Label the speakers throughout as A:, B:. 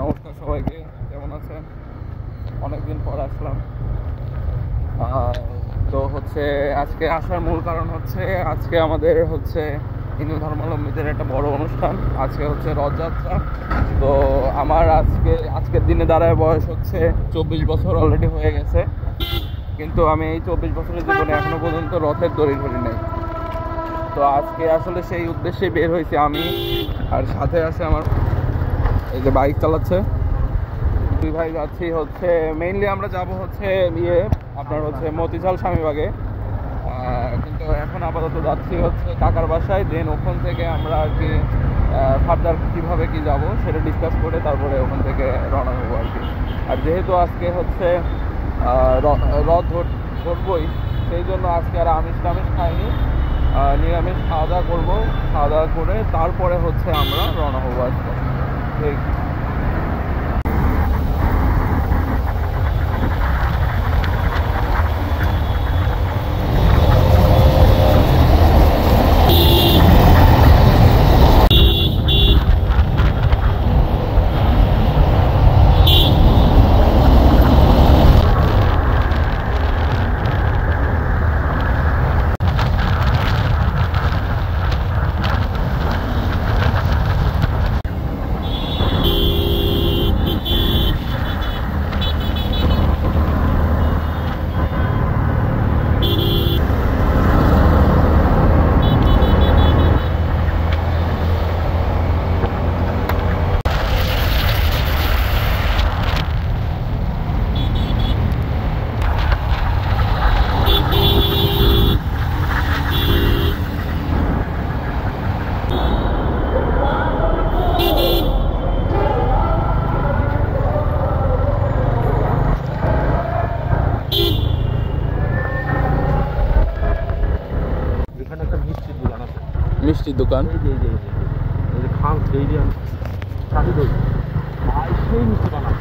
A: নমস্কার সবাইকে, কেমন আছেন? অনেকদিন পর আসলাম। তো আজকে আসার মূল কারণ আজকে আমাদের হিন্দু ধর্মাবলম্বীদের একটা বড় অনুষ্ঠান। আজকে রথযাত্রা। তো আমার আজকের দিনে দাঁড়ায় বয়স 24 বছর অলরেডি হয়ে গেছে, কিন্তু আমি এই 24 বছরের জীবনে এখনো পর্যন্ত রথের দড়ি ধরি নাই। তো আজকে আসলে সেই উদ্দেশ্যে বের হয়েছি আমি, আর সাথে আছে আমার এই যে বাইক চালাচ্ছে দুই ভাই। যাচ্ছি মেইনলি আমরা যাবো আপনার মতিঝাল স্বামীবাগে, কিন্তু এখন আপাতত যাচ্ছি কাকার বাসায়। দেন ওখান থেকে আমরা আর কি ফার্দার কীভাবে কি যাব সেটা ডিসকাস করে তারপরে ওখান থেকে রওনা হবো আর কি। আর যেহেতু আজকে রথ ধরবই, সেই জন্য আজকে আর আমিষ টামিষ খাইনি, নিরামিষ খাওয়া দাওয়া করবো। খাওয়া দাওয়া করে তারপরে আমরা রওনা হবো আজকে। ঠিক মিষ্টির দোকান। সেই মিষ্টি বানায়।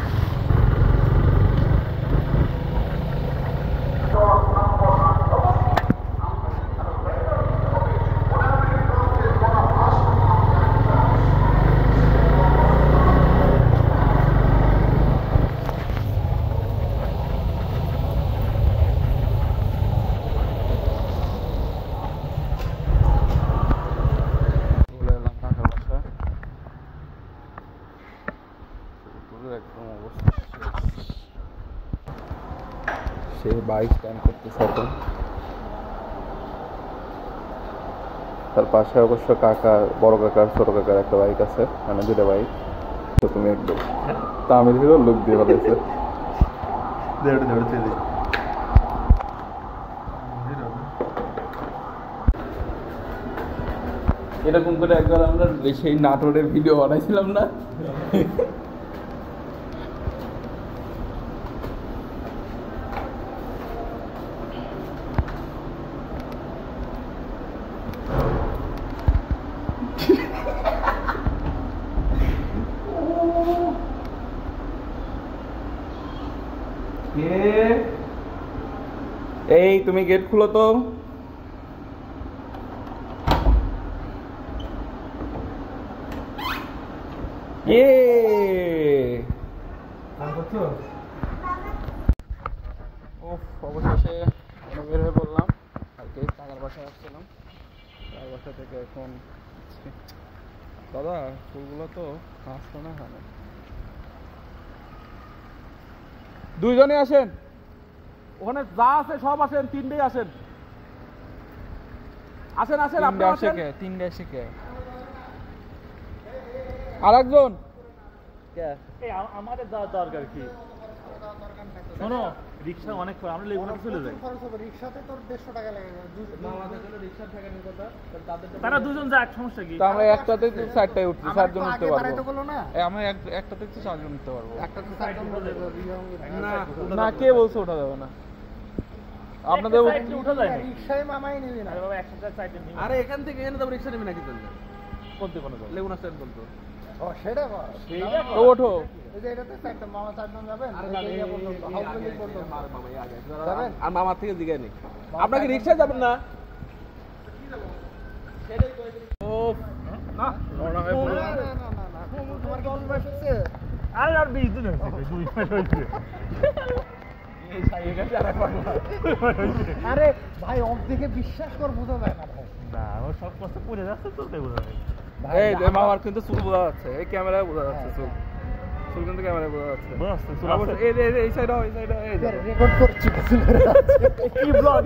A: সে বাইক স্ট্যান্ড করতেছে এখন। তার পাশে অবশ্য বড় কাকার ছোট কাকার একটা বাইক আছে, মানে দুটা বাইক। তো তুমি একদম তামিল হিরো লুক দিয়ে বলেছে। এরকম করে একবার আমরা সেই নাটোরের ভিডিও বানাইছিলাম না? এই তুমি গেট খুলো তো। অবশেষে বের হয়ে পড়লাম আর কি। কাকার বাসায় আসছিলাম, কাকার বাসা থেকে এখন দাদা ফুলগুলো তো আসতো না। হয় না, দুইজনে আসেন, ওখানে যা আছে সব আসেন, তিনটেই আসেন। আসেন আসেন, আপনি আসেন। তিনটে আসে কে? আরেকজন আমাদের যাওয়ার দরকার কি? শোনো, রিক্সা অনেক আমরা লেগুনা চলে যাই। রিক্সাতে তোর 150 টাকা লাগে। রিক্সা ঠেকানোর কথা, তারা দুজন যাক, সমস্যা কি? আমরা একটাতে 4টায় উঠছি, 4 জন উঠতে পারবো। আমরা একটাতে 4 জন উঠতে পারবো। একটাতে 4 জন না, কে বলছে ওঠা যাবে না? আপনাদের উঠা যায় না, রিক্সায় মামাই নেবে না। আরে বাবা, একসাথে সাইডে নিই। আরে এখান থেকে এনে তো রিক্সা নেবে নাকি? চলবে কোনতে কোন যাবে? লেগুনা স্ট্যান্ড বলতো। ও সেটা তো ওঠো। এই যে এটাতে 4টা মামা 4 জন যাবেন। এই বলতো হাউস বলতো মার মামাই আগে যাবেন। আর মামা থেকে জিগায় নি, আপনারা কি রিক্সায় যাবেন না? কি যাব সেটাই কই দিন। ও না না না না, তোমার কি অল্প বয়স হচ্ছে?
B: আরে আর 20 দিন হয়েছে 2 মাস হয়েছে
C: আরে ভাই অফ দেখে বিশ্বাস কর বোঝা যায় না ভাই
B: না আমার সব কষ্ট পড়ে যাচ্ছে তো তাই বোঝা যায়
A: এই যে মামার কিন্তু চুল বোঝা যাচ্ছে এই ক্যামেরায় বোঝা যাচ্ছে চুল চুল কিন্তু ক্যামেরায় বোঝা যাচ্ছে এই সাইড এই
C: রেকর্ড করছি
B: কি ব্লগ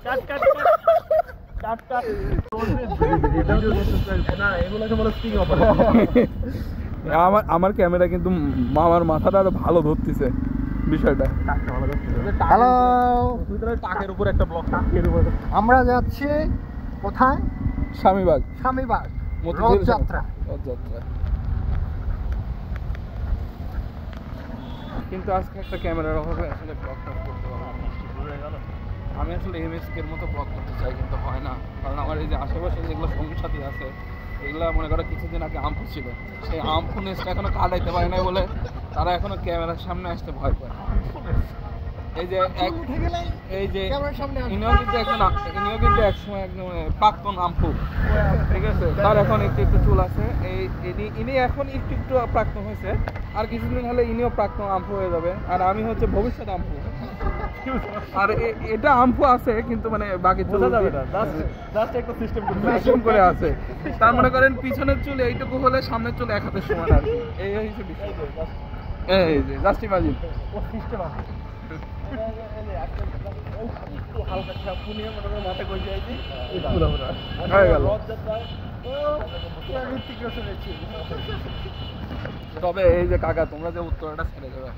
B: কাট কাট কাট কাট না এগুলোকে বলে স্টিং অপারেশন
A: আমার ক্যামেরা কিন্তু মামার মাথাটা আরো ভালো ধরতেছে বিষয়টা।
C: হ্যালো,
A: টাকের উপর একটা ব্লক, টাকের উপর
C: আমরা যাচ্ছি কোথায়?
A: স্বামীবাগ,
C: স্বামীবাগ
A: রথযাত্রা। কিন্তু আজকে একটা ক্যামেরার অভাবে আসলে ব্লগটা করতে পারলাম না। আমি আসলে এমএসকে এর মতো ব্লগ করতে চাই কিন্তু হয় না, কারণ আমার এই যে আশেপাশে যেগুলো সঙ্গী সাথী আছে এগুলো মনে করো কিছুদিন আগে আমফু ছিল, সেই আমফু নেসটা এখনো কাটাইতে পারে নাই বলে তারা এখনো ক্যামেরার সামনে আসতে ভয় পায়। এই যে ইনিও কিন্তু একসময় একদম প্রাক্তন আমফু, ঠিক আছে, তার এখন একটু চুল আছে, ইনি এখন একটু প্রাক্তন হয়েছে, আর কিছুদিন হলে ইনিও প্রাক্তন আমফু হয়ে যাবে, আর আমি হচ্ছে ভবিষ্যৎ আমফু। আর এটা আমফু আছে কিন্তু মানে বাকি চুল যাবে না, জাস্ট একটা সিস্টেম করে আছে। তার মনে করেন পিছনের চুল এইটুকু হলে সামনের চুল এক হাতের সমান আর কি, এই হচ্ছে বিষয়। এই যে জাস্ট ইমাজিন ও সিস্টেম আছে। হালকা শ্যাম্পু নিয়ে মনে করে মাথা করে যাইছি হয়ে গেল। তবে এই যে কাকা তোমরা যে উত্তরাটা ছেড়ে দেবে,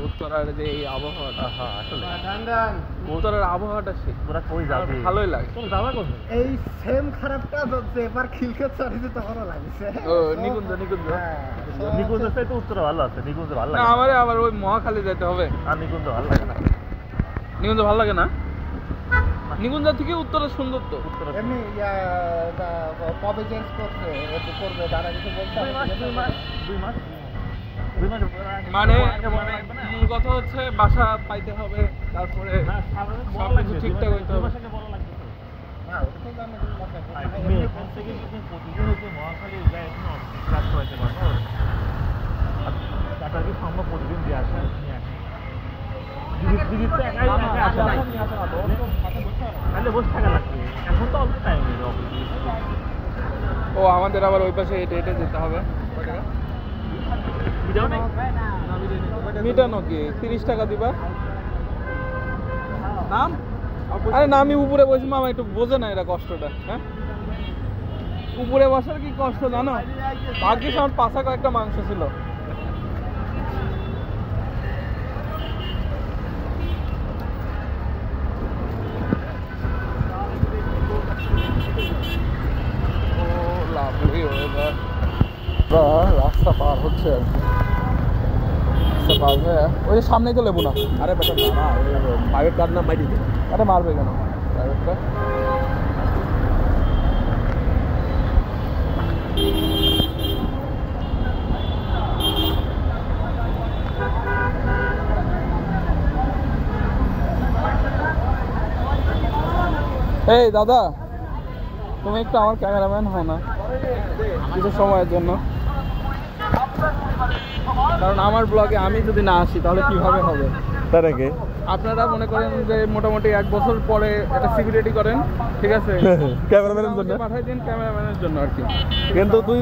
A: উত্তরার যে এই আবহাওয়াটা, আসলে উত্তরার আবহাওয়াটা ভালোই লাগে।
C: এই সেম খারাপটা এবার খিলক্ষেত চড়েছে তখনও লাগছে।
A: ও নিকুঞ্জ
B: নিকুঞ্জ তো উত্তরা ভালো আছে, নিকুঞ্জ ভালো লাগে।
A: আমারে আবার ওই মহাখালী যেতে হবে,
B: আর নিকুঞ্জ ভালো লাগে না।
A: নিকুঞ্জ ভালো লাগে না, নিকুঞ্জ থেকে উত্তরা সুন্দর তো।
C: এমনি কবে চেঞ্জ করবে তারা কিছু বলতে?
B: 2 মাস
A: মানে মূল কথা হচ্ছে বাসা পাইতে হবে, তারপরে সবকিছু ঠিকঠাক হইতে হবে।
B: প্রতিদিন দিয়ে আসে বসে থাকা লাগবে, এখন তো অল্প টাইম।
A: ও আমাদের আবার ওই পাশে হেঁটে হেঁটে যেতে হবে। মিটানো কি 30 টাকা দিবা? নাম? আরে না, আমি উপরে বসি, মামা একটু বোঝে না এটা কষ্টটা। হ্যাঁ, উপরে বসার কি কষ্ট জানো? ভাগ্যিস আমার পাশা কয়েকটা মাংস ছিল। রাস্তা পার হচ্ছে আর কি, রাস্তা পার হয়ে ওই যে সামনেই তো লেবু না। আরে বেটা না, প্রাইভেট কার না মারি দে। আরে মারবে কেন প্রাইভেট কার? এই দাদা, তুমি একটু আমার ক্যামেরাম্যান হও না কিছু সময়ের জন্য, কারণ আমার ব্লগে আমি যদি না আসি তাহলে কিভাবে হবে?
B: তার আগে
A: আপনারা মনে করেন যে মোটামুটি 1 বছর পরে একটা সিকিউরিটি করেন, ঠিক আছে,
B: ক্যামেরাম্যানের জন্য
A: পাঠাই দিন ক্যামেরাম্যানের জন্য আর কি।
B: কিন্তু তুই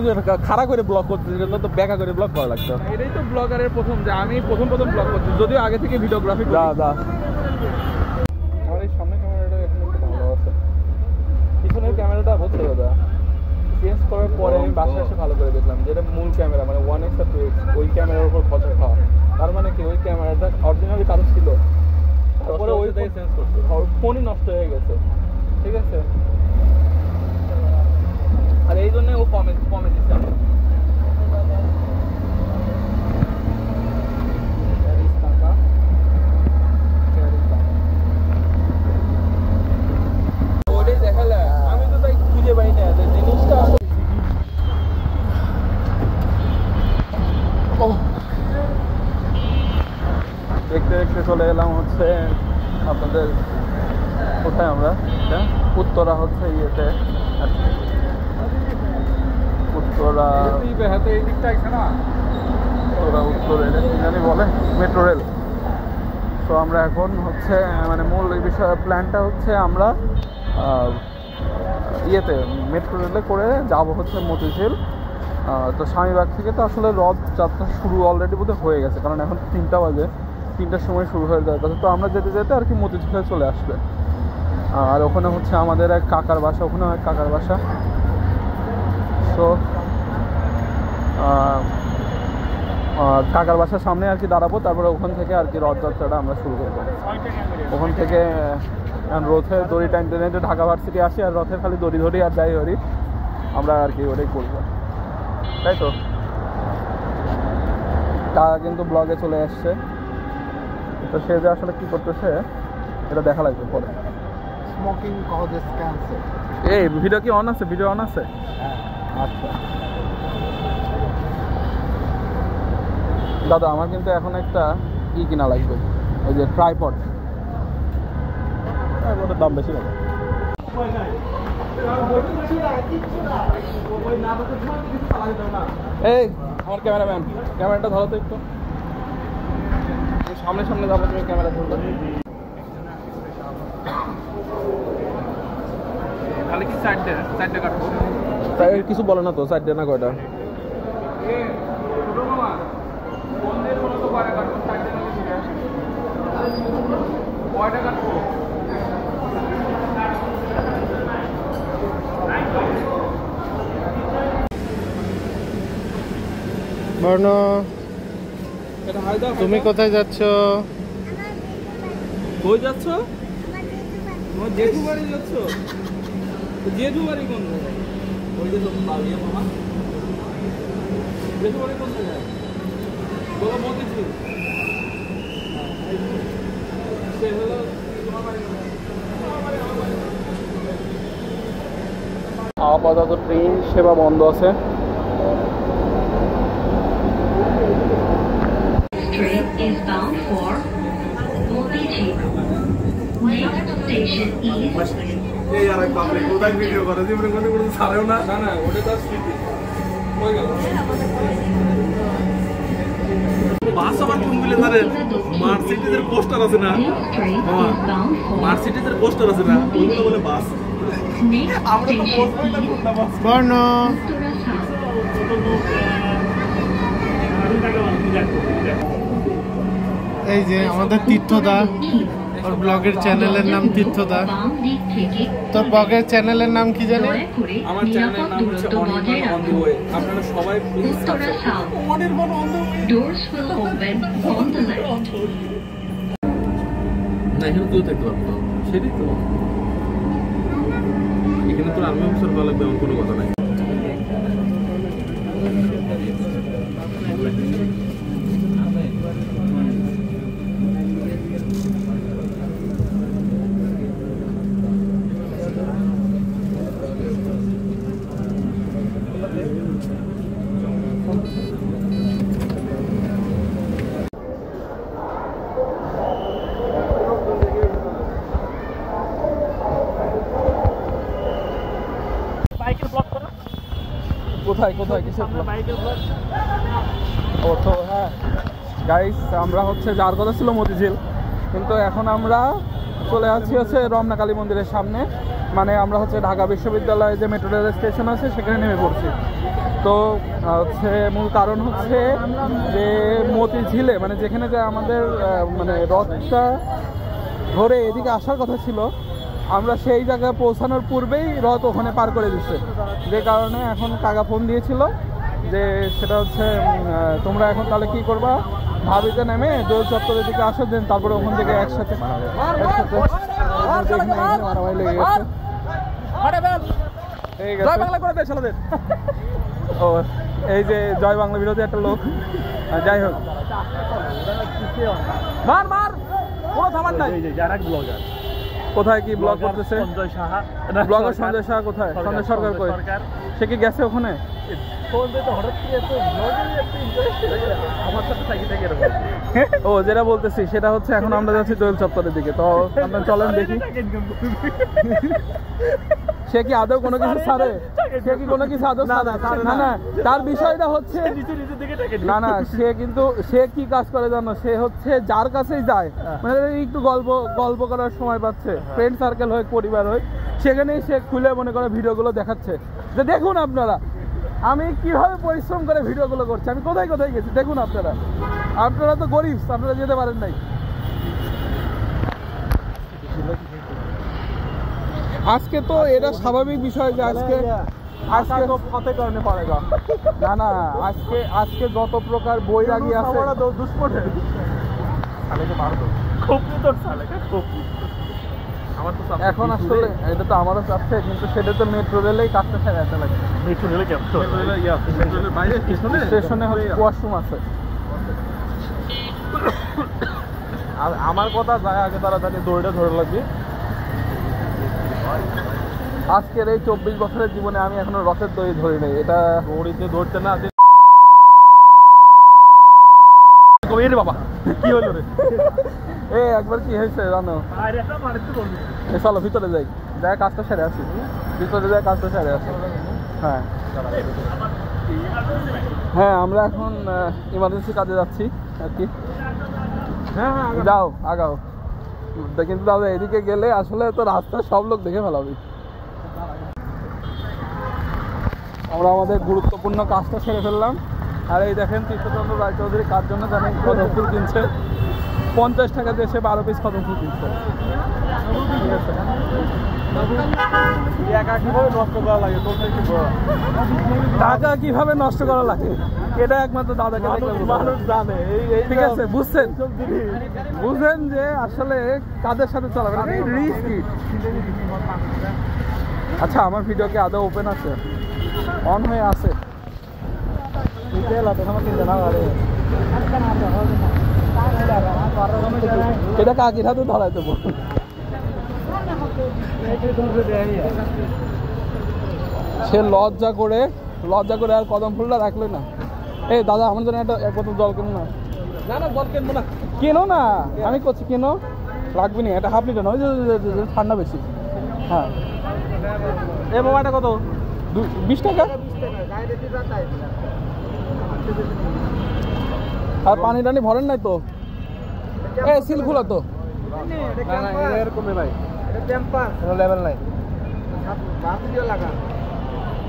B: খাড়া করে ব্লগ করছিস, তো বেকা করে ব্লগ করা লাগতো।
A: এটাই তো ব্লগারের প্রথম, যে আমি প্রথম ব্লগ করছি, যদিও আগে থেকে ভিডিওগ্রাফি করি। আমার এই সামনের ক্যামেরাটা এখন একটু ভালো আছে, পিছনের ক্যামেরাটা হচ্ছে দাদা চেঞ্জ করার পরে আমি বাসায় এসে ভালো করে দেখলাম যেটা মূল ক্যামেরা মানে 1x আর 2x, ওই ক্যামেরার উপর খরচা খাওয়া। তার মানে কি ওই ক্যামেরাটা অরিজিনালি কারো ছিল, তারপরে ওই চেঞ্জ করছে, ফোনই নষ্ট হয়ে গেছে, ঠিক আছে, আর এই জন্য ও কমে দিচ্ছে। ওটাই দেখালে আমি তো তাই খুঁজে পাই না জিনিসটা। দেখতে দেখতে চলে এলাম হচ্ছে আপনাদের কোথায়, আমরা উত্তরা হচ্ছে ইয়েতে, তোরা উত্তর রেলে কি জানি বলে, মেট্রো রেল। তো আমরা এখন হচ্ছে মানে মূল এই বিষয়ে প্ল্যানটা হচ্ছে আমরা ইয়েতে মেট্রো রেলে করে যাব হচ্ছে মতিঝিল। তো স্বামীবাগ থেকে তো আসলে রথযাত্রা শুরু অলরেডি বোধহয় হয়ে গেছে, কারণ এখন 3টা বাজে, 3টার সময় শুরু হয়ে যাওয়ার কথা। তো আমরা যেতে যেতে আর কি মতিঝিলে চলে আসবে। আর ওখানে হচ্ছে আমাদের এক কাকার বাসা, ওখানে এক কাকার বাসা। সো কাকার বাসার সামনে আর কি দাঁড়াবো, তারপরে ওখান থেকে আর কি রথযাত্রাটা আমরা শুরু করবো। ওখান থেকে রথে দড়ি টাইনতে টাইনতে ঢাকা ভার্সিটি আসি, আর রথে খালি দড়ি ধরি আর যাই ধরি আমরা আর কি ওটাই করবো, তাই তো। কাকা কিন্তু ব্লগে চলে আসছে, তো সে যে আসলে কী করতেছে এটা দেখা লাগবে পরে।
C: Smoking causes cancer.
A: এই ভিডিও কি অন আছে? ভিডিও অন আছে? আচ্ছা দাদা, আমার কিন্তু এখন একটা কিনা লাগবে, ওই যে ট্রাইপড।
B: ওটার দাম বেশি লাগে।
A: এই আমার ক্যামেরাম্যান, ক্যামেরাটা ধরো তো একটু, সামনে সামনে যাবো, তুমি ক্যামেরা ধরবে। তাহলে কি সাইডে কাটবো?
B: তাই কিছু বলে না তো, সাইডে না কয়টা?
C: বর্ণ, তুমি কোথায় যাচ্ছ?
A: কই যাচ্ছ? তোমার জেঠু বাড়ি যাচ্ছ? জেঠু বাড়ি কোন জায়গায়? ওই যে তো পালিয়ে মামা। জেঠু বাড়ি কোন জায়গায়? বলো মতিঝিল। সে হলো তোমার বাড়ি কোথায়? আপাতত ট্রেন সেবা বন্ধ আছে।
D: Train is bound for Motijil. Next station is
B: এই আর এক পাবলিক কোথায় ভিডিও করে জীবনে কোনো কোনো ছাড়েও না।
A: না না, ওটা তার স্মৃতি হয়ে গেল।
B: বাস আবার কোনগুলো ধরে? মার্সিডিজের পোস্টার আছে না?
D: this train is bound for
B: মার্সিডিজের পোস্টার আছে না? ওগুলো বলে বাস।
D: next
B: আমরা তো
D: station
B: বলবোই না
D: is
B: কোনটা বাস।
C: বর্ণ, এই যে আমাদের তীর্থদা, ওর ব্লগের চ্যানেলের নাম তীর্থদা।
D: বাম দিক থেকে
C: তোর ব্লগের চ্যানেলের নাম কি জানি?
D: দয়া করে
A: আমার চ্যানেলের
D: নিরাপদ
A: নাম হচ্ছে
D: দূরত্ব বজায়
A: অন দি
D: রাখুন।
A: ওয়ে। আপনারা সবাই please
D: Uttara south, doors will open on the left.
B: না, এখানে তুই থাকতে পারবো। সেটাই তো, এখানে তোর আর্মি অফিসার হওয়া লাগবে এমন কোনো কথা নাই।
A: কোথায় কোথায় কিসের ও তো হ্যাঁ গাইস, আমরা হচ্ছে যার কথা ছিল মতিঝিল, কিন্তু এখন আমরা চলে আসছি হচ্ছে রমনা কালী মন্দিরের সামনে। মানে আমরা হচ্ছে ঢাকা বিশ্ববিদ্যালয়ে যে মেট্রো রেল স্টেশন আছে সেখানে নেমে পড়ছি। তো হচ্ছে মূল কারণ হচ্ছে যে মতিঝিলে মানে যেখানে যে আমাদের মানে রথটা ধরে এদিকে আসার কথা ছিল, আমরা সেই জায়গায় পৌঁছানোর পূর্বেই রথ ওখানে পার করে দিচ্ছে। যে কারণে এখন কাকা ফোন দিয়েছিল যে সেটা হচ্ছে তোমরা এখন তাহলে কী করবা, ভাবিতে নেমে দোল চত্বরের দিকে আসো, দেন তারপরে ওখান থেকে একসাথে মারামারি লেগে গেছে। ও এই যে জয় বাংলা বিরোধী একটা লোক, যাই হোক মার মার কোনো থামার নাই।
B: যারা ব্লগার
A: কোথায় কি ব্লগ করতেছে?
B: সঞ্জয় সাহা,
A: ব্লগার সঞ্জয় সাহা কোথায়? সঞ্জয় সরকার কই? সে কি গেছে ওখানে? ও যেটা বলতেছি সেটা হচ্ছে এখন আমরা যাচ্ছি দোয়েল চত্বরের দিকে। তো আমরা চলেন দেখি। সে কি আদৌ কোনো কিছু ছাড়ে? সে কি কোনো কিছু আদৌ ছাড়ে? না না, তার বিষয়টা হচ্ছে না না, সে কি কাজ করে জানো, সে হচ্ছে যার কাছেই যায়, মানে একটু গল্প করার সময় পাচ্ছে, ফ্রেন্ড সার্কেল হোক পরিবার হোক, সেখানেই সে খুলে মনে করে ভিডিওগুলো দেখাচ্ছে যে দেখুন আপনারা আমি কিভাবে পরিশ্রম করে ভিডিওগুলো করছি, আমি কোথায় কোথায় গেছি দেখুন আপনারা তো গরিব, আপনারা যেতে পারেন নাই। আজকে তো এটা স্বাভাবিক বিষয় যে আজকে তো ফতে কারণে পড়েগা না না, আজকে যত প্রকার বৈরাগী আছে এখন আসলে এটা তো আমারও চাচ্ছে, কিন্তু সেটা তো মেট্রো রেলেই কাজটা সেরাতে লাগে।
B: মেট্রো রেলে মেট্রোরেলের বাইরে
A: স্টেশনে ওয়াশরুম আছে।
B: আর আমার কথা যায় আগে তাড়াতাড়ি দৌড়টা ধরে লাগবে।
A: আজকের এই 24 বছরের জীবনে আমি এখনো রথের দড়ি ধরি নাই। এটা
B: দড়িতে ধরতে না রে বাবা, কি হলো রে?
A: একবার কি হয়েছে জানো, চলো ভিতরে যাই, কাজটা সেরে আসি, ভিতরে যাই কাজটা সেরে আসি। হ্যাঁ হ্যাঁ, আমরা এখন ইমার্জেন্সি কাজে যাচ্ছি আর কি। হ্যাঁ যাও আগাও, কিন্তু দাদা এদিকে গেলে আসলে তো রাস্তার সব লোক দেখে ফেলাবি। আমরা আমাদের গুরুত্বপূর্ণ কাজটা সেরে ফেললাম। আর এই দেখেন তীর্থচন্দ্র রায়চৌধুরী কার জন্য জানেন কদম ফুল কিনছে, 50 টাকা দিয়ে সে 12 পিস কদম ফুল কিনছে। ঠিক আছে,
B: একা কিভাবে নষ্ট করা লাগে,
A: টাকা কিভাবে নষ্ট করা লাগে এটা একমাত্র দাদাকে
B: মানুষ জানে।
A: ঠিক আছে, বুঝছেন যে আসলে কাদের সাথে চলাবে না, রিস্কি। আচ্ছা, আমার ভিডিও কি আদৌ ওপেন আছে, অন হয়ে আছে? এটা কাকির হাতে ধরাই দেবো। সে লজ্জা করে আর কদম ফুলটা রাখলে না। এই দাদা আমার জন্য এক বোতল জল কেনো না।
B: না না, জল কিনবো না।
A: কেনো না, আমি করছি কেনো, লাগবে না। এটা হাফ লিটার নয়, ঠান্ডা বেশি। হ্যাঁ,
B: এই মোবাইলটা কত?
A: 20 টাকা। আর পানি টানি ভরেন নাই তো? সিল খোলা তো?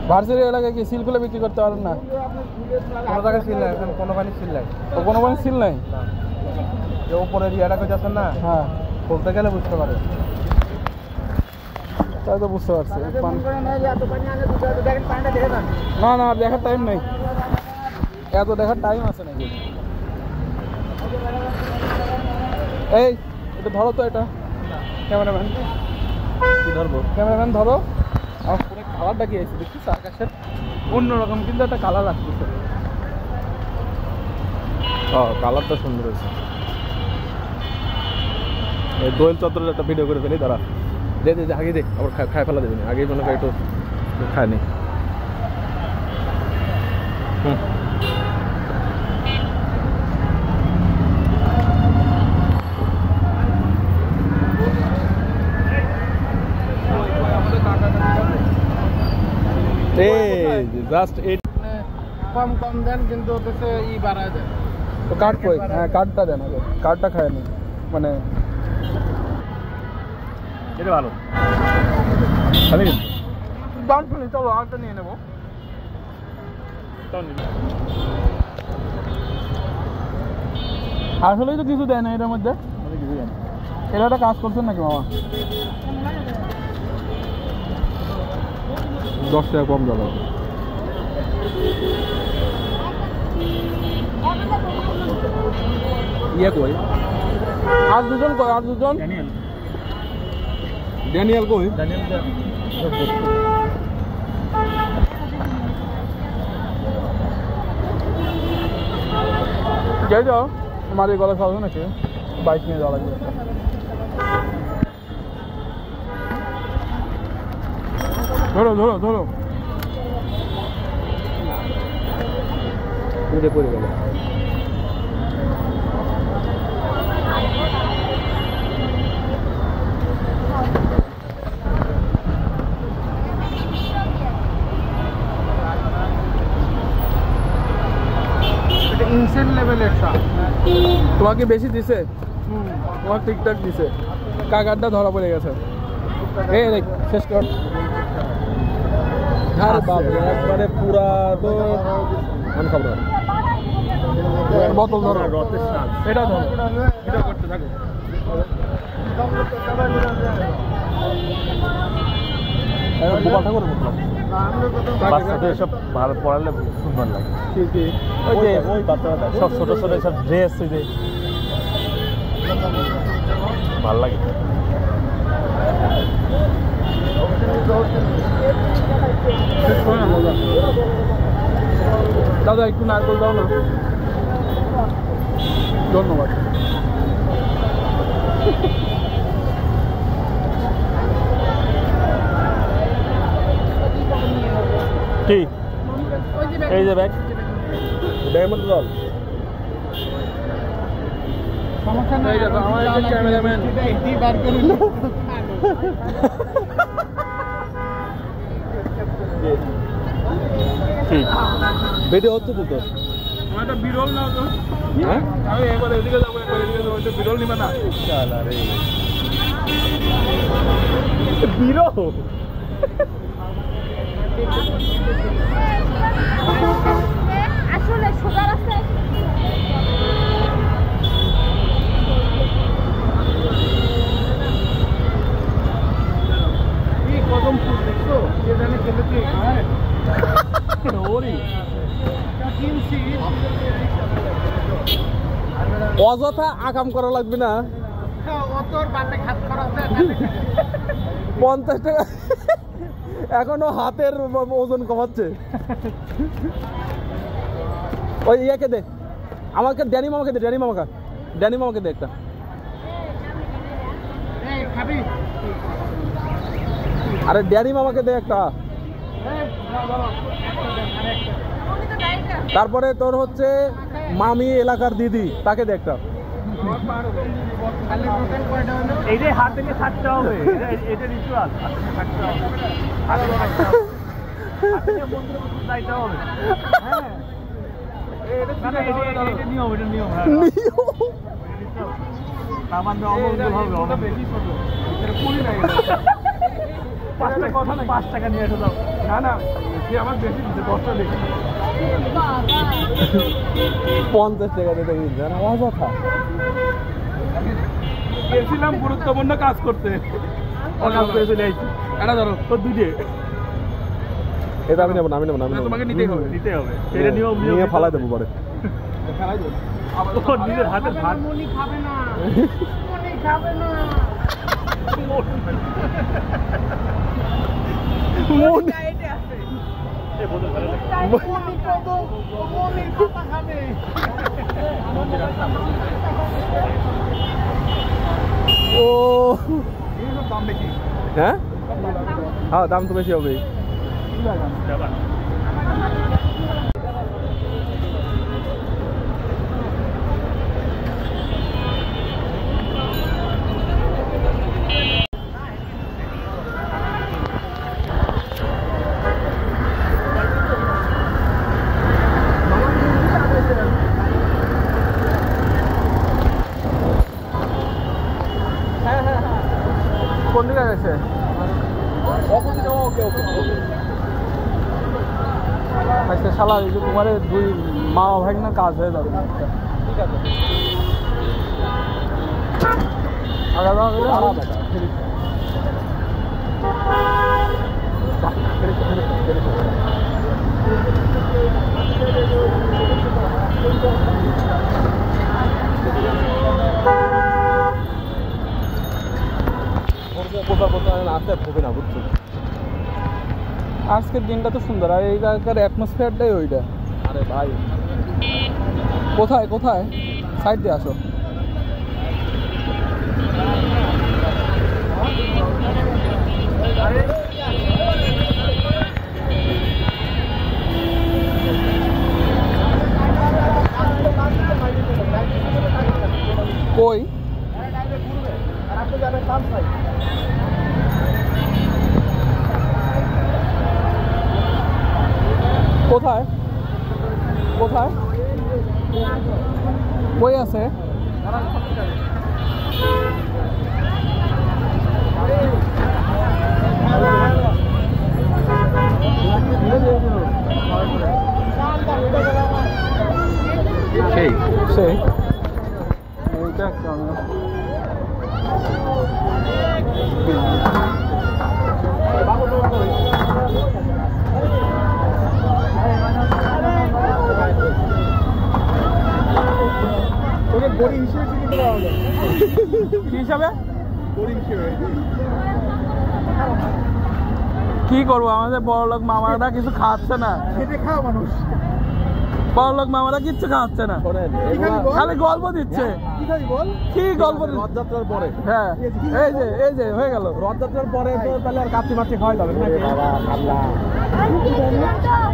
A: ভার্সিটি এলাকায় কি সিল খুলে বিক্রি করতে পারেন না?
C: কোনো জায়গায় সিল নাই, কোনো পানি সিল নাই।
A: কোনো পানি সিল নাই?
C: যে উপরের ইয়াটাকে যাচ্ছেন না,
A: হ্যাঁ,
C: বলতে গেলে বুঝতে পারে।
A: তাই তো বুঝতে পারছি। না না, দেখার টাইম নেই, এত দেখার টাইম আছে নাকি? এই এটা ধরো তো, এটা ক্যামেরাম্যান
B: কি ধরবো?
A: ক্যামেরাম্যান ধরো। আমার পুরো কালারটা কি আছে দেখছিস, আকাশের অন্যরকম কিন্তু একটা কালার আসতেছে।
B: কালারটা সুন্দর হয়েছে। এই দোয়েল চত্বরের একটা ভিডিও করে ফেলি, দাঁড়া। দে আগে দে, আবার খায় ফেলা দেবে না, আগে মনে করে একটু খায় নি। জাস্ট
C: কম দেন, কিন্তু ওটাতে বাড়ায় দেন।
A: তো কার্ড কই? হ্যাঁ, কার্ডটা দেন আগে, কার্ডটা খায় নি, মানে
B: এটা ভালো। খালি
A: দাম শুনি, চলো আরেকটা নিয়ে নেবো। আসলেই তো কিছু দেয় না এটার মধ্যে। এটা একটা কাজ করছেন নাকি মামা?
B: 10 টাকা কম যাবে। ইয়ে কই?
A: আর দুজন কই? আর দুজন?
B: ড্যানিয়েল কই?
A: যাই যাও, মাঝে গলা খাওয়া নাকি? বাইক নিয়ে যাওয়া লাগবে। ধরো ধরো ধরো,
B: পড়ে গেল।
C: ডিসেন্ট লেভেলের সাপ।
B: তোমাকে বেশি দিছে? তোমার ঠিকঠাক দিছে, কাকারটা ধরা পড়ে গেছে। এই দেখ শেষ কর। আরে বাপ রে, একবারে পুরা তো আমি খাবো না। বোতল ধরো, এটা ধরো, এটা করতে থাকো। গোপাল ঠাকুর
E: বাচ্চাদের এসব ভালো পড়ালে সুন্দর লাগে। ওই যে সব ছোট ছোট সব ড্রেস, ওই যে ভালো লাগে।
B: দাদা একটু নারকেল দাও না, ধন্যবাদ।
E: কি এই যে ব্যাগ,
B: ব্যাগের মধ্যে জল।
C: সমস্যা নাই,
B: এই দেখো, আমার এই যে ক্যামেরাম্যান।
C: এটি বার করে নিল।
E: ঠিক
B: ভিডিও হচ্ছে তো তোর?
A: আমার একটা বিরল নাও তো।
B: হ্যাঁ,
A: আমি একবার এদিকে যাবো, একবার এদিকে যাবো, একটু বিরল নিবে না?
E: বিরো
F: আসলে সুগার আছে।
C: কি কদম ফুল দেখছো? কে জানে খেলেছে? হ্যাঁ
E: ওরে
C: কিনছি।
B: অযথা আকাম করা লাগবে না।
C: অতর বাপে খাত করা আছে।
B: 50 টাকা এখনো হাতের ওজন কমাচ্ছে। ওই ইয়াকে দে, আমাকে ড্যানি মামাকে দে, ড্যানি মামাকে, ড্যানি মামাকে দে একটা।
C: এই খাবি?
B: আরে ড্যানি মামাকে দে একটা।
C: এই দাও দাও, একটা দেন, আরেকটা।
B: তারপরে তোর হচ্ছে মামি এলাকার দিদি, তাকে দে একটা।
C: খালি টোটাল কয়টা হলো?
E: এই যে হাত থেকে থাকতে হবে, এটা রিচুয়াল। থাকতে হবে, হাতে থাকতে হবে, হাতে মন্ত্র যাইতে হবে। হ্যাঁ এটা নিয়ম, এটা নিয়ম। হ্যাঁ আমার অমঙ্গল হবে, অমঙ্গল। 5 টাকা নিয়ে এসে দাও।
A: না না, সে আমার বেশি দিচ্ছে, 10 টাকা দেখি।
B: 50 টাকা দিতে জানা অযথা।
A: গেছিলাম গুরুত্বপূর্ণ কাজ করতে।
E: কাজ করে চলে আসছি।
A: এটা ধরো,
E: তোর দুইটে
B: এটা আমি নেবো না, আমি নেবো না, আমি
A: না,
B: নেবো না।
A: তোমাকে নিতেই হবে।
E: নিতে হবে, এটা নিয়ম।
B: নিয়ে ফালাই দেবো পরে।
A: খেলাই দেবো।
E: তোর নিজের হাতে ভাত।
C: মনি খাবে না, মনি খাবে না। মনি কদম, মনির কথা খাবে।
B: ও
A: এইসব দাম বেশি।
B: হ্যাঁ, হ্যাঁ দাম তো বেশি হবেই। কোন দিকে গেছে? আচ্ছা শালা, এই যে তোমার 2 মা ভাই না কাজ হয়ে যাবে। ঠিক আছে, আজকের দিনটা তো সুন্দর, আর এই জায়গার অ্যাটমসফিয়ারটাই ওইটা। আরে ভাই কোথায় কোথায় সাইড দিয়ে আসো। কই কোথায় কোথায়
A: কই আছে? সেই সেই এইটা
C: বড়ি হিসেবে চিনি দেওয়া হবে
A: কি হিসাবে?
C: বড়ি হিসেবে
A: কি করবো, আমাদের বড়লোক মামারা কিছু খাচ্ছে না।
C: খেতে খাওয়া মানুষ,
A: বড়লোক মামারা কিচ্ছু খাচ্ছে না, খালি গল্প দিচ্ছে।
C: কি খাবি বল?
A: কি গল্প দিচ্ছে?
B: রথযাত্রার পরে,
A: হ্যাঁ এই যে হয়ে গেল।
B: রথযাত্রার পরে তো তাহলে আর কাচ্চি মাচ্চি খাওয়াই যাবে নাকি?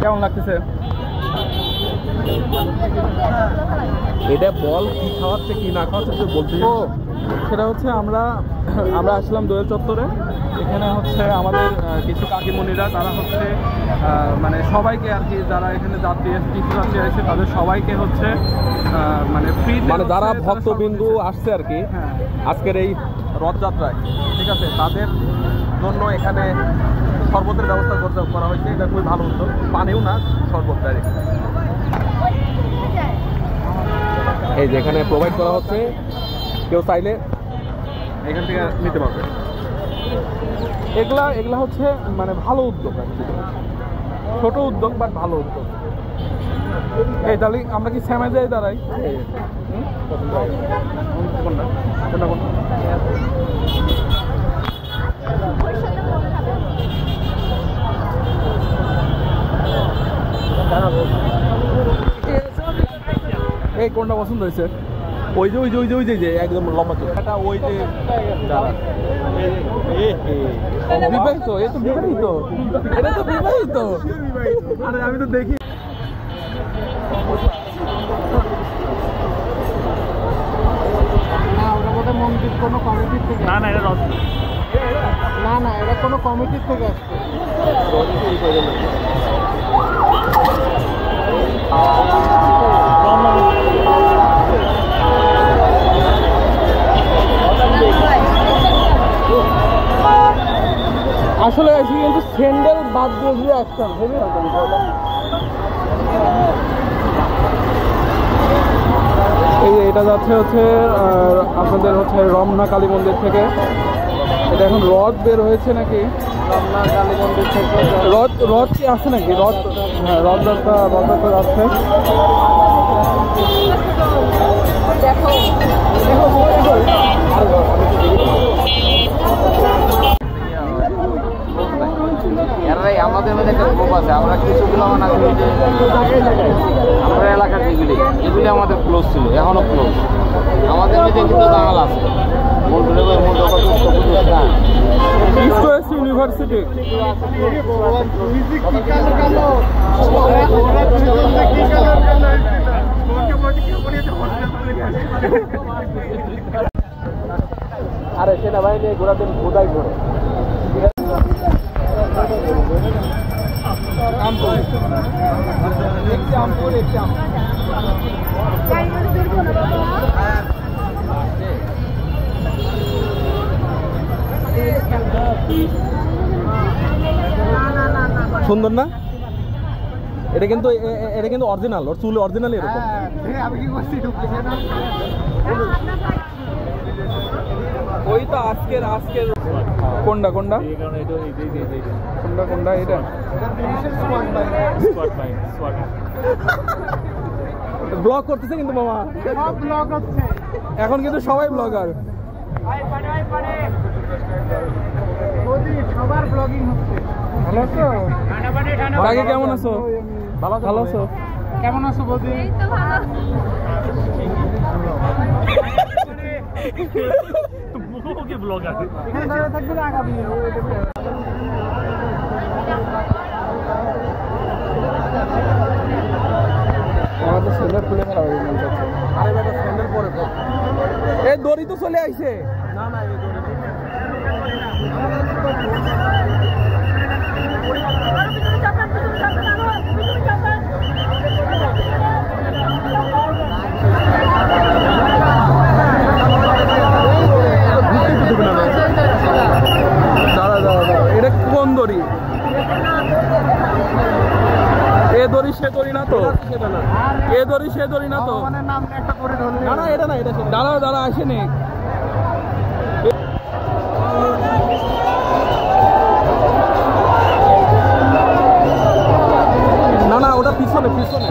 A: কেমন লাগতেছে?
B: এটা বল কি খাওয়াচ্ছে কি না খাওয়াচ্ছে তুই বলতে।
A: ও সেটা হচ্ছে আমরা আসলাম দোয়েল চত্বরে। এখানে হচ্ছে আমাদের কিছু কাকিমণিরা, তারা হচ্ছে মানে সবাইকে আর কি, যারা এখানে যাত্রী তীর্থযাত্রী আসছে তাদের সবাইকে হচ্ছে মানে ফ্রি,
B: মানে যারা ভক্তবিন্দু আসছে আর কি
A: হ্যাঁ
B: আজকের এই রথযাত্রায়, ঠিক আছে, তাদের জন্য এখানে শরবতের ব্যবস্থা করা হয়েছে। এটা খুবই ভালো উদ্যোগ। পানিও না, শরবত ডাইরেক্ট এই যে এখানে প্রোভাইড করা হচ্ছে। কেউ চাইলে এখান থেকে নিতে পারবে।
A: এগুলা হচ্ছে মানে ভালো উদ্যোগ আর কি, ছোট উদ্যোগ বাট ভালো উদ্যোগ। এই তাহলে আমরা কি শ্যামে যাই দাঁড়াই? কোনটা কোনটা কোনটা? এই কোনটা পছন্দ হয়েছে?
B: ওই যে যে একদম লম্বা চোখটা, ওই যে যারা
A: বিবাহিত, এ তো বিবাহিত, এটা তো বিবাহিত।
B: আরে আমি তো দেখি
C: না, ওটা বোধহয় মন্দির কোনো কমিটির থেকে।
E: না এটা রথ
C: না এটা কোনো কমিটির থেকে আসছে।
A: আসলে আছি কিন্তু স্যান্ডেল বাদ দিয়ে আসতাম, এই যে এটা যাচ্ছে হচ্ছে আপনাদের হচ্ছে রমনা কালী মন্দির থেকে। এটা এখন রথ বের হয়েছে নাকি?
C: রমনা কালী মন্দির থেকে
A: রথ কি আছে নাকি? রথ, হ্যাঁ রথযাত্রা যাচ্ছে।
C: আমাদের মধ্যে একটা গ্রুপ আছে, আমরা কিছুগুলো আমরা এলাকার যেগুলি আমাদের ক্লোজ ছিল, এখনো ক্লোজ। আমাদের মধ্যে কিন্তু দাঙ্গাল আছে।
A: ইস্ট ওয়েস্ট ইউনিভার্সিটি
B: আরে সেনাবাহিনী ঘোরাতে খোদাই করে সুন্দর না? এটা কিন্তু অরিজিনাল, ওর চুল অরিজিনাল এরকম।
C: আমি কি করছি ডুপ্লিকেট?
A: ওই তো আজকের কোনটা কোনটা এটা ব্লগ করতেছে কিন্তু মামা,
C: ব্লগ হচ্ছে
A: এখন কিন্তু সবাই ব্লগার।
C: সবার ব্লগিং হচ্ছে। ভালো আছো?
A: কাকে কেমন আছো? ভালো আছো?
C: কেমন আছো বৌদি?
E: মুখোমুখি ব্লগ আছে।
C: এখানে দাঁড়িয়ে থাকবে না, আগামী
A: আমার তো স্যান্ডেল খুলে ফেলা হয়ে মন চাচ্ছে।
B: আরে বেটা স্যান্ডেল পরে পর।
A: এই দড়ি তো চলে আইছে।
B: না না এই দড়ি
A: সে দড়ি না তো, এ দড়ি সে দড়ি না তো। না না এটা না, এটা দাঁড়াও দাঁড়া আসেনি। না না ওটা পিছনে পিছনে।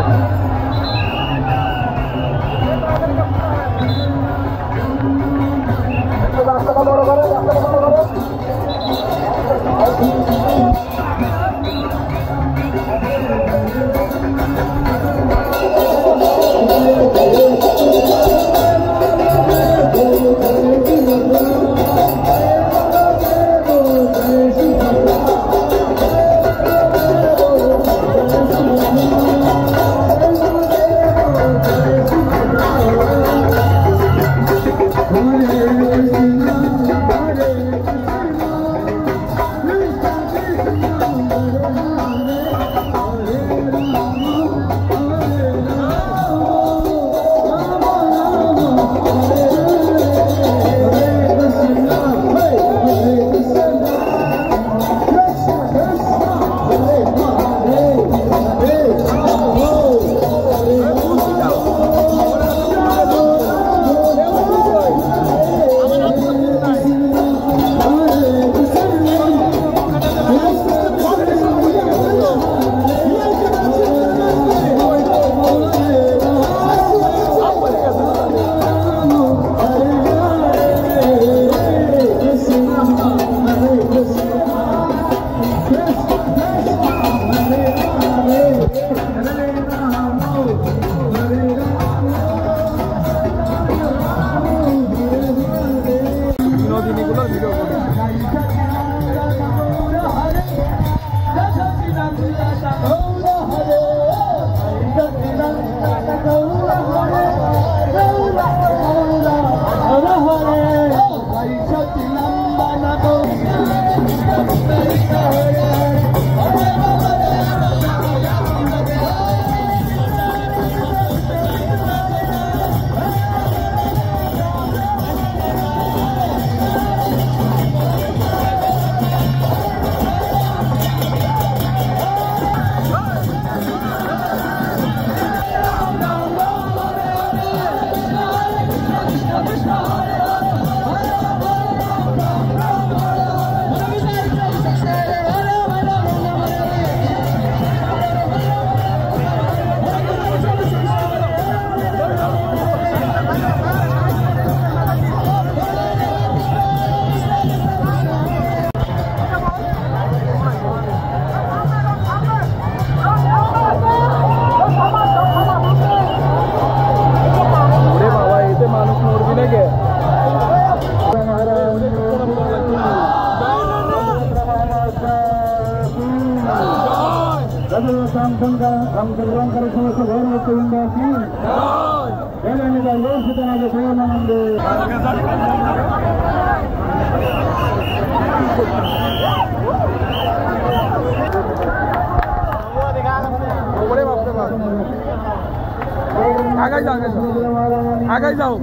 A: আগাই যাও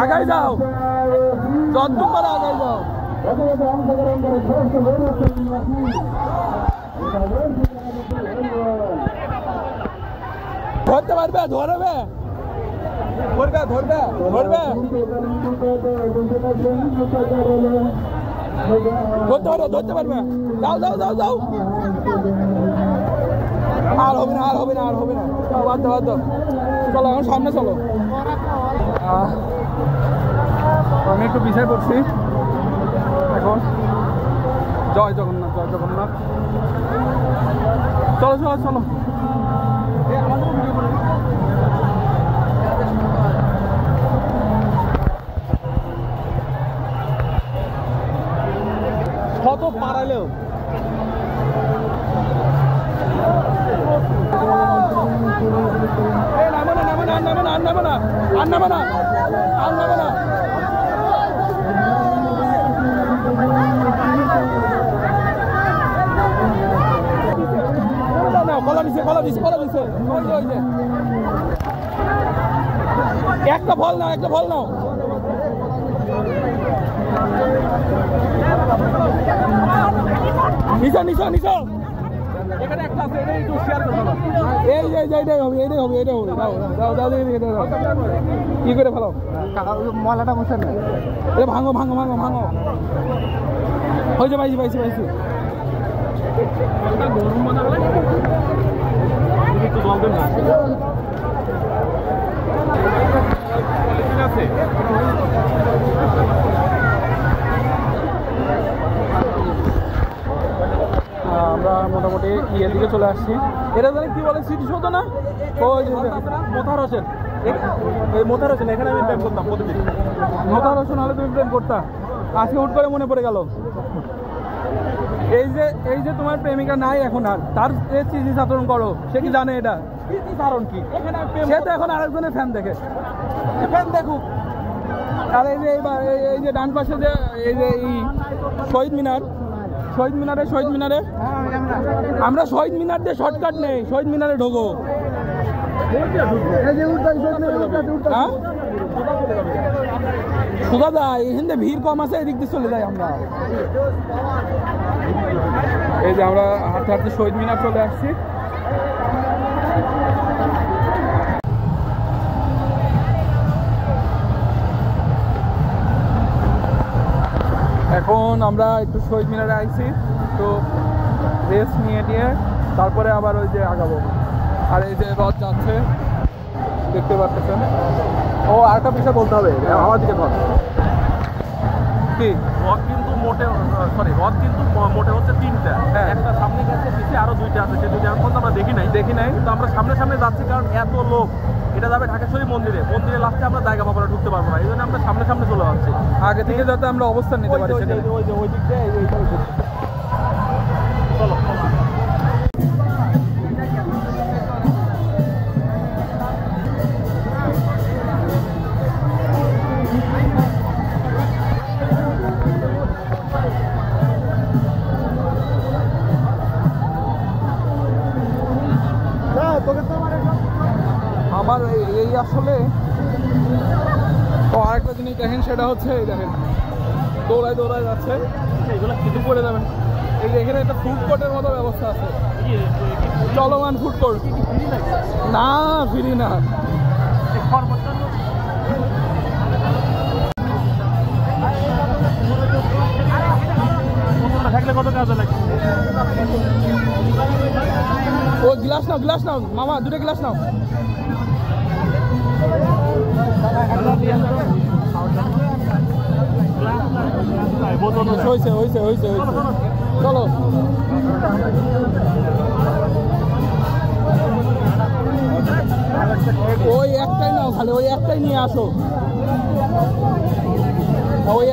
A: আগাই যাও যত পারে আগাই যাও। ধরতে পারবে ধরবে ধরবে ধরবে ধরবে ধরতে পারবে ধরতে পারবে। যাও যাও যাও যাও আর হবে না আর হবে না আর হবে না। বাদ দাও বাদ দাও। চলো এখন সামনে চলো। আমি একটু পিছিয়ে পড়ছি এখন। জয় জগন্নাথ জয় জগন্নাথ। চলো চলো চলো। কত পারালেও একটা ফল নাও একটা ফল নাও। নিচো নিচো নিচো
B: এখানে একটা আছে, এটা একটু শেয়ার করে দাও।
A: এই যে এইটাই হবে, এইটাই হবে, এইটাই হবে। দাও দাও দাও দেখি দাও। কি করে ফেলো?
C: ময়লাটা মুছেন না।
A: এ ভাঙো ভাঙো ভাঙো ভাঙো। হয়েছে পাইছি পাইছি পাইছি।
B: গরম মনে হলে একটু জল দেন না। ঠিক আছে।
A: আমরা মোটামুটি ইয়ের দিকে চলে আসছি। এটা জানি কি বলে স্মৃতিসৌধ না? ওই যে
B: মোতাহার হোসেন, এই মোতাহার হোসেন, এখানে আমি প্রেম করতাম প্রতিদিন।
A: মোতাহার হোসেন হলে তুমি প্রেম করতা? আজকে হুট করে মনে পড়ে গেল। এই যে তোমার প্রেমিকা নাই এখন, আর তার চিঠি আচরণ করো, সে কি জানে এটা?
B: কারণ কি? এখানে
A: সে তো এখন আরেকজনের ফ্যান দেখে। ফ্যান দেখুক। আর এই যে এই যে ডান পাশে যে এই যে এই শহীদ মিনারে আমরা শহীদ মিনার দিয়ে শর্টকাট নেই, শহীদ মিনারে ঢোকো। হ্যাঁ সোজা যায়, এখানে ভিড় কম আছে, এদিক দিয়ে চলে যাই আমরা। এই যে আমরা হাঁটতে হাঁটতে শহীদ মিনার চলে আসছি। এখন আমরা একটু শহীদ মিনারে আইছি, তো রেস্ট নিয়ে তারপরে আবার ওই যে আগাবো। আর এই যে রথ যাচ্ছে দেখতে পাচ্ছেন। ও আরেকটা বিষয় বলতে হবে, আমার দিকে ধর। কি
B: রথ কিন্তু মোটে হচ্ছে 3টা।
A: হ্যাঁ।
B: একটা সামনে গেছে, পিছিয়ে আরো 2টা আছে। সে 2টা এখন আমরা দেখি নাই, কিন্তু আমরা সামনে যাচ্ছি, কারণ এত লোক। এটা যাবে ঢাকেশ্বরী মন্দিরে লাস্টে আমরা জায়গা পাবো না, ঢুকতে পারবো না, এই জন্য আমরা সামনে চলে যাচ্ছি।
A: আগে থেকে যাতে আমরা অবস্থান নিতে পারি সেখানে।
B: ওই দিক দিয়ে চলো।
A: আমার এই আসলে আরেকটা জিনিস দেখেন, সেটা হচ্ছে এই দেখেন দৌড়ায় যাচ্ছে, এগুলো কিছু করে যাবেন। এই যে এখানে একটা ফুড কোর্টের মতো ব্যবস্থা আছে, চলমান ফুড কোর্ট। না ফ্রি না,
B: থাকলে কত কাজে লাগে।
A: ও গ্লাস নাও মামা, 2টা গ্লাস নাও। হয়েছে চলো। ওই একটাই নাও, খালি ওই একটাই নিয়ে আসো, ওই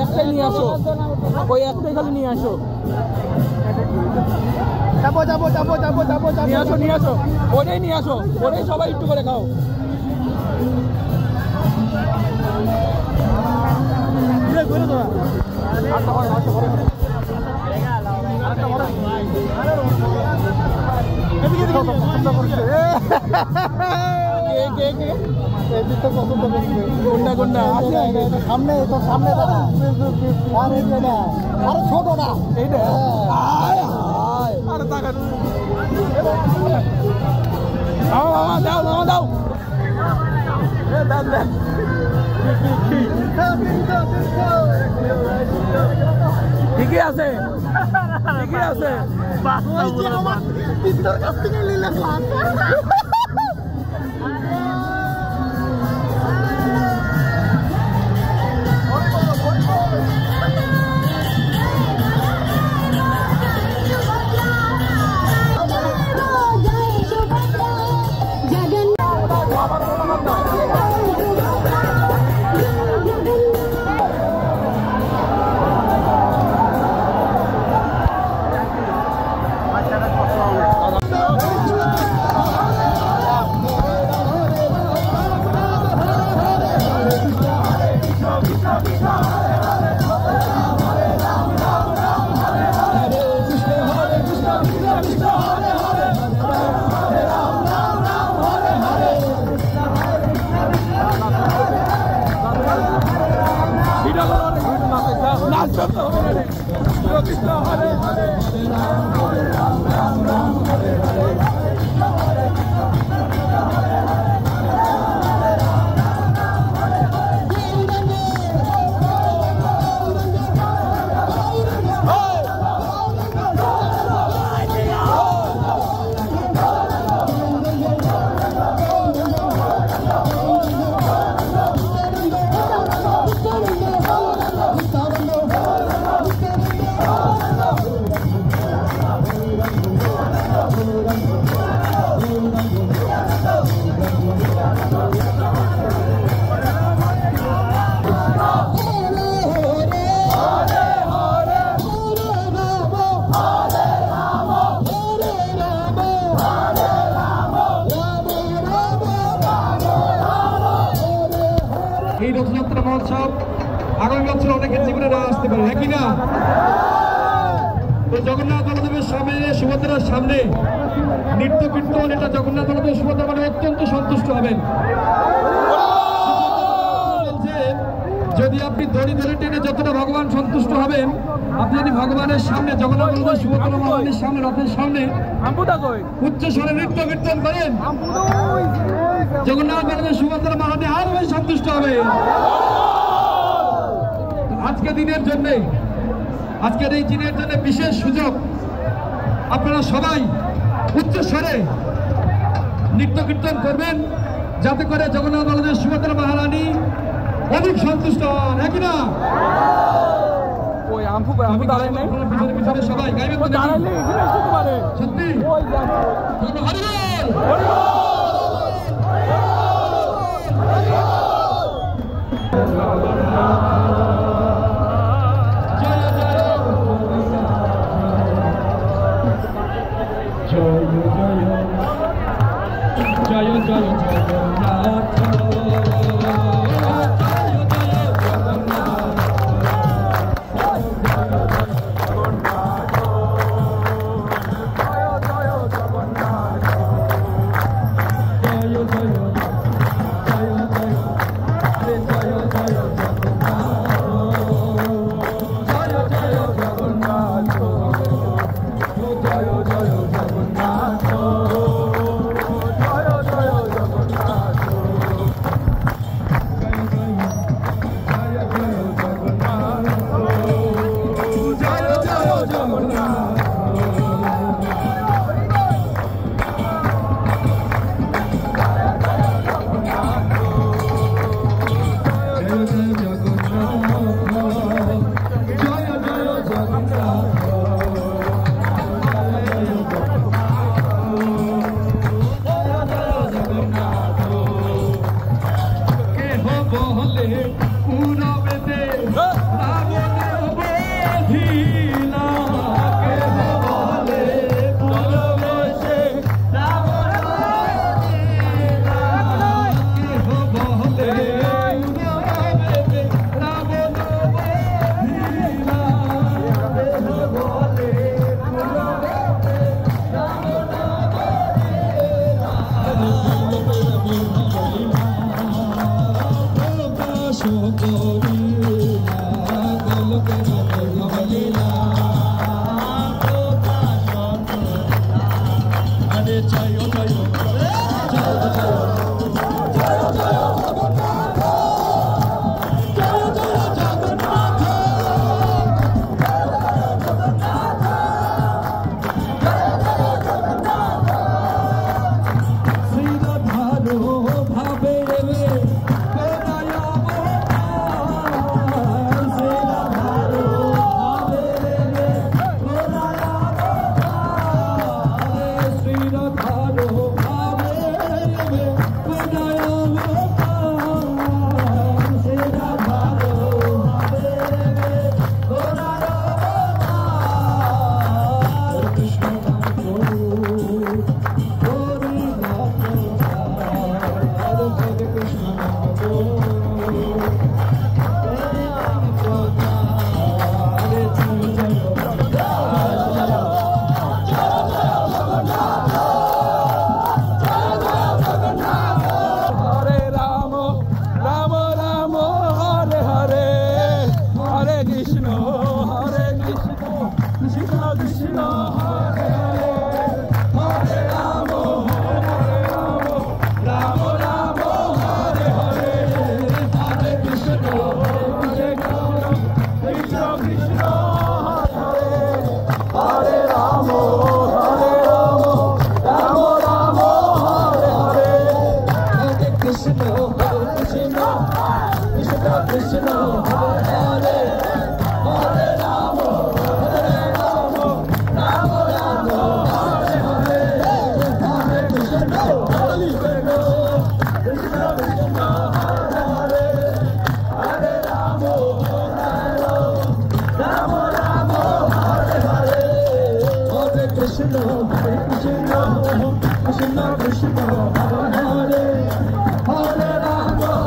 A: একটাই খালি নিয়ে আসো। নিয়ে আসো ওটাই নিয়ে আসো, ওটাই সবাই একটু করে খাও। কোনটা সামনে দাদা, আরে ছোটটা এইটা। দাও ঠিকই আছে। Hare Hare Hare Ram Ram Ram Ram
F: এই রথযাত্রা মহোৎসব আগামী বছর অনেকের জীবনে না আসতে পারে, একই না? তো জগন্নাথ বলদেবের সামনে, সুভদ্রার সামনে নৃত্য কীর্তন, এটা জগন্নাথ বলদেব সুভদ্রা মানে অত্যন্ত সন্তুষ্ট হবেন। যদি আপনি দড়ি ধরে টেনে যতটা ভগবান সন্তুষ্ট হবেন, আপনি যদি ভগবানের সামনে, জগন্নাথ বলদেব সুভদ্রা মহারানীর সামনে, রথের সামনে উচ্চ স্বরে নৃত্য কীর্তন করেন, জগন্নাথ বলদেব সুভদ্রা মহারানী আরো বেশি সন্তুষ্ট হবে। আজকে দিনের জন্য, আজকের এই দিনের জন্য বিশেষ সুযোগ, আপনারা সবাই উচ্চ স্বরে নৃত্য কীর্তন করবেন, যাতে করে জগন্নাথ বলদেব সুভদ্রা মহারানী অধিক সন্তুষ্ট হন, একই না? পিছনে পিছনে সবাই গাইবেন সত্যি। জয় জয় Jagannath. Krishna Krishna Hare Hare Hare Rama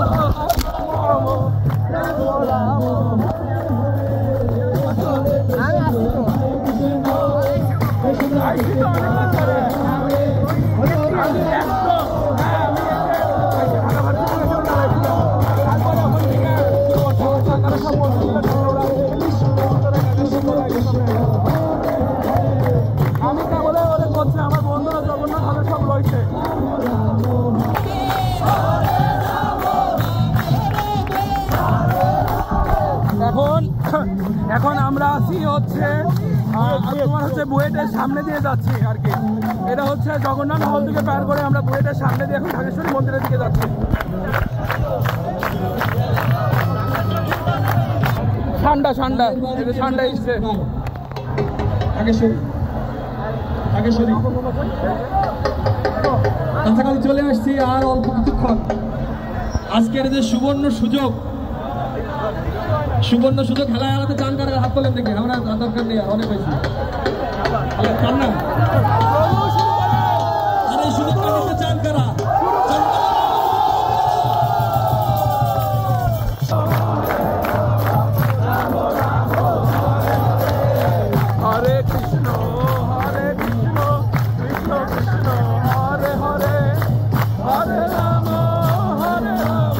B: এখন আমরা আছি হচ্ছে তোমার হচ্ছে বুয়েটের সামনে দিয়ে যাচ্ছি আর কি। এটা হচ্ছে জগন্নাথ হল থেকে পার করে আমরা বুয়েটের সামনে দিয়ে এখন ঢাকেশ্বরী মন্দিরের দিকে যাচ্ছি। ঠান্ডা ঠান্ডা ঠান্ডা এসছে।
F: কাছাকাছি চলে আসছি আর অল্প কিছুক্ষণ। আজকের যে সুবর্ণ সুযোগ খেলা হারাতে চান কারা? হাত তোলেন দেখি। আমরা দরকার নেই, অনেক বেশি চান না। আর এই সুযোগটা নিতে চান কারা?
B: হরে কৃষ্ণ হরে কৃষ্ণ কৃষ্ণ কৃষ্ণ হরে হরে হরে রাম হরে রাম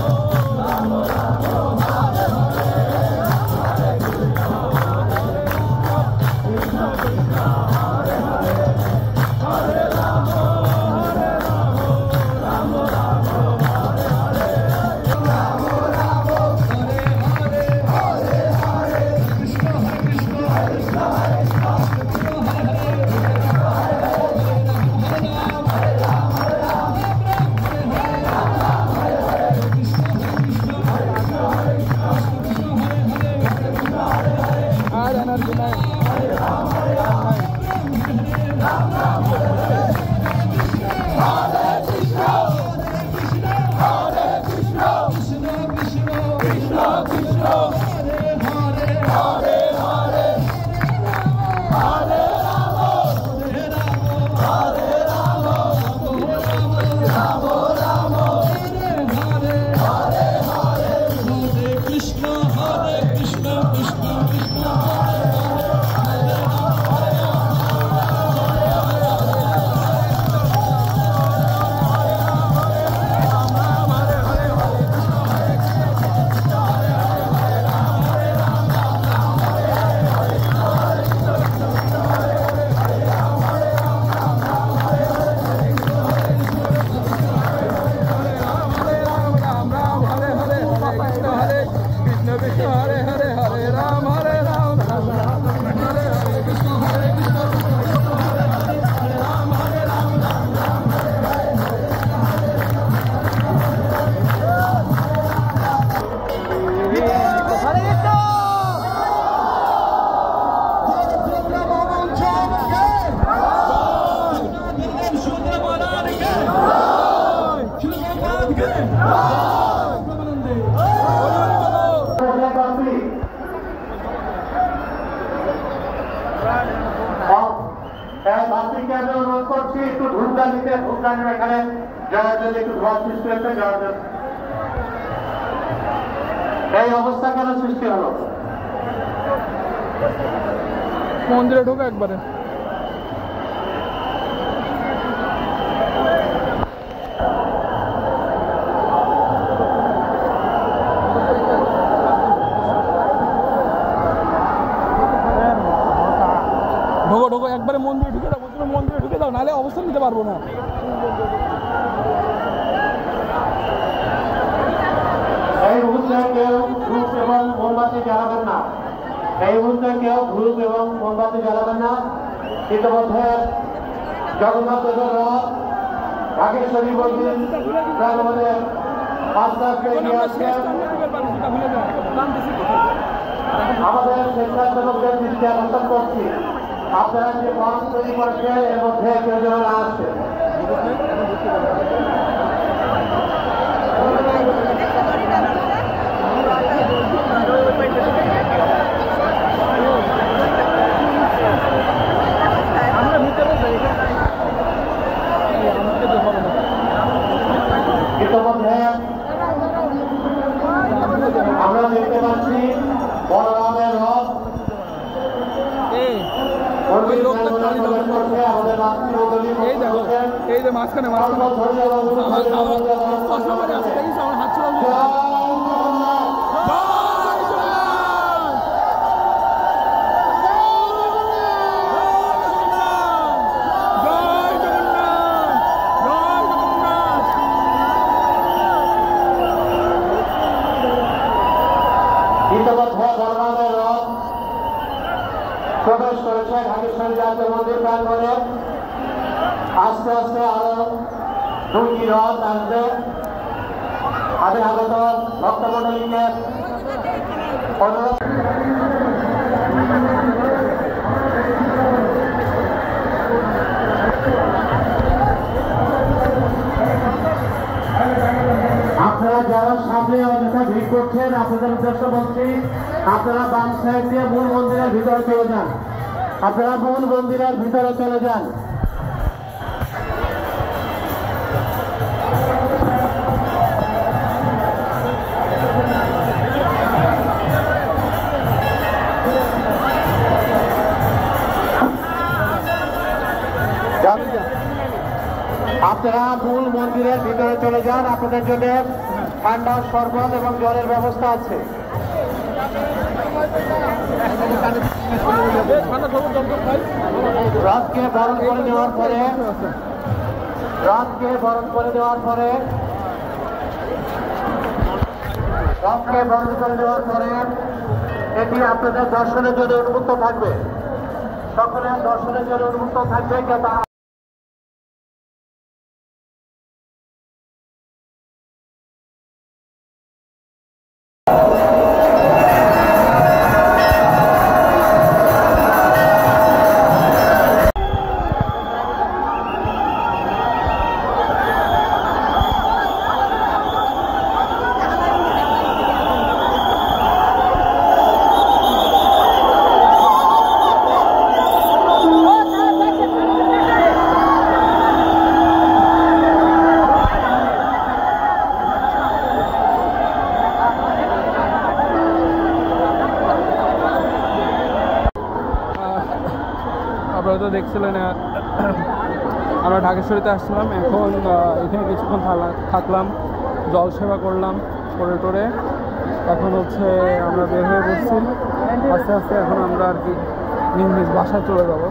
B: রাম রাম হরে হরে হরে কৃষ্ণ কৃষ্ণ কৃষ্ণ হরে হরে হরে রাম হরে রাম রাম রাম হরে হরে রাম রাম হরে হরে হরে হরে কৃষ্ণ হরে কৃষ্ণ কৃষ্ণ হরে
G: বাসীকে আমি অনুরোধ করছি একটু ধূপদান নিতে। ধূপদানের এখানে যাওয়ার জন্য একটু ধোয়া সৃষ্টি হচ্ছে, যাওয়ার জন্য। এই অবস্থা কেন সৃষ্টি হলো?
B: মন্দিরে ঢোকা একবারে ঢোকো একবারে মন্দিরে ঢুকে দাও, মন্দিরে ঢুকে দাও, নাহলে অবস্থান নিতে পারবো না।
G: এই মুহূর্তে কেউ ধূপ এবং মোমবাতি জ্বালাবেন না। এই মুহূর্তে কেউ ধূপ এবং মোমবাতি জ্বালাবেন না। ইতিমধ্যে জগন্নাথ দেবের রথ ঢাকেশ্বরী মন্দির প্রায় আমাদের 5 এগিয়ে আসছে। আমাদের স্বেচ্ছাসেবকদের দৃষ্টি আকর্ষণ করছি, আপনারা যে মঞ্চ তৈরি করেছেন এর মধ্যে কেউ যেন না আসছে। ইতিমধ্যে আমরা দেখতে পাচ্ছি বলরামের রথ আমাদের
A: এই যে মাঝখানে
G: প্রবেশ করেছে ঢাকেশ্বরী জাতীয় মন্দির প্রাঙ্গণে। আস্তে আস্তে আরো 2টি রথ আসবে। আমি আগত ভক্তমণ্ডলীকে অনুরোধ আপনারা যারা সামনে অযথা ভিড় করছেন আপনাদের উদ্দেশ্য বলছি, আপনারা বাম সাইড দিয়ে মূল মন্দিরের ভিতরে চলে যান। আপনারা মূল মন্দিরের ভিতরে চলে যান। আপনারা মূল মন্দিরের ভিতরে চলে যান। আপনাদের জন্য ঠান্ডা শরবত এবং জলের ব্যবস্থা আছে। রথকে বরণ করে দেওয়ার পরে এটি আপনাদের দর্শনের জন্য উন্মুক্ত থাকবে। সকলের দর্শনের জন্য উন্মুক্ত থাকবে।
A: আপনারা তো দেখছিলেন আমরা ঢাকেশ্বরীতে আসছিলাম। এখন এখানে কিছুক্ষণ থাকলাম, জল সেবা করলাম, করে টোরে এখন হচ্ছে আমরা বের হয়ে পড়ছি আস্তে আস্তে। এখন আমরা আর কি নিজ নিজ বাসায় চলে যাব।